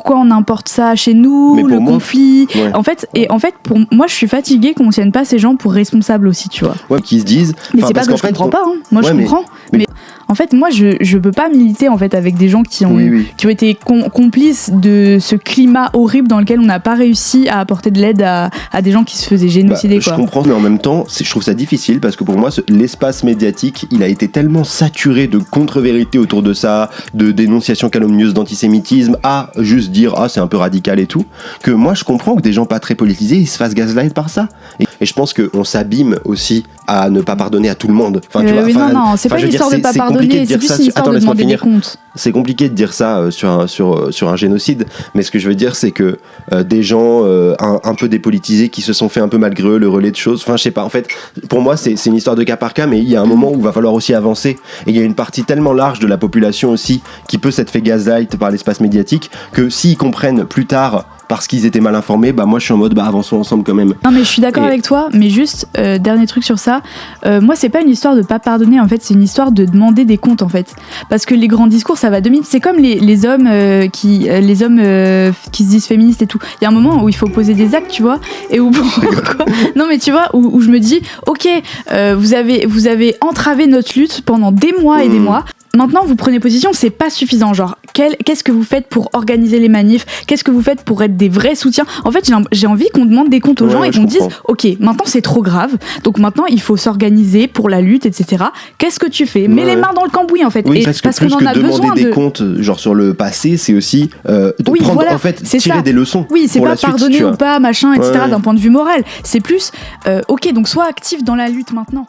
pourquoi on importe ça chez nous, Mais le pour moi, conflit. ouais. En fait, pour moi, je suis fatiguée qu'on tienne pas ces gens pour responsables aussi, tu vois. Ouais, qui se disent. Mais enfin, c'est pas parce que qu'en je fait, comprends pas, hein. Moi Ouais, je mais- comprends. mais- Mais en fait, moi je peux pas militer en fait avec des gens qui ont, Oui. qui ont été complices de ce climat horrible dans lequel on n'a pas réussi à apporter de l'aide à des gens qui se faisaient génocider. Je quoi. comprends, mais en même temps, je trouve ça difficile parce que pour moi, l'espace médiatique, il a été tellement saturé de contre-vérités autour de ça, de dénonciations calomnieuses d'antisémitisme, à juste dire c'est un peu radical et tout, que moi je comprends que des gens pas très politisés ils se fassent gaslight par ça. Et je pense qu'on s'abîme aussi à ne pas pardonner à tout le monde. Enfin, tu vois, oui, non, c'est enfin, pas je une veux dire, histoire de pas c'est compliqué pardonner, de c'est dire plus ça une histoire attends, de laisse-moi demander des finir. comptes. C'est compliqué de dire ça sur un génocide, mais ce que je veux dire, c'est que des gens un peu dépolitisés qui se sont fait un peu malgré eux le relais de choses. Enfin, je sais pas. En fait, pour moi, c'est une histoire de cas par cas, mais il y a un moment où il va falloir aussi avancer. Et il y a une partie tellement large de la population aussi qui peut s'être fait gaslight par l'espace médiatique que s'ils comprennent plus tard parce qu'ils étaient mal informés, moi je suis en mode avançons ensemble quand même. Non mais je suis d'accord avec toi, mais juste dernier truc sur ça, moi c'est pas une histoire de pas pardonner en fait, c'est une histoire de demander des comptes en fait, parce que les grands discours ça va 2 minutes, c'est comme les hommes qui se disent féministes et tout. Il y a un moment où il faut poser des actes, tu vois, et où non mais tu vois où je me dis ok, vous avez entravé notre lutte pendant des mois et des mois. Maintenant, vous prenez position, c'est pas suffisant. Genre, qu'est-ce que vous faites pour organiser les manifs ? Qu'est-ce que vous faites pour être des vrais soutiens ? En fait, j'ai envie qu'on demande des comptes aux gens et qu'on dise, ok, maintenant c'est trop grave, donc maintenant il faut s'organiser pour la lutte, etc. Qu'est-ce que tu fais ? Mets les mains dans le cambouis, en fait. Oui, et parce qu'on en a besoin des comptes, genre sur le passé, c'est aussi prendre, voilà, en fait, c'est tirer ça. des leçons. Oui, c'est pour pas la suite, pardonner ou pas, machin, etc. Ouais. D'un point de vue moral. C'est plus, ok, donc sois actif dans la lutte maintenant.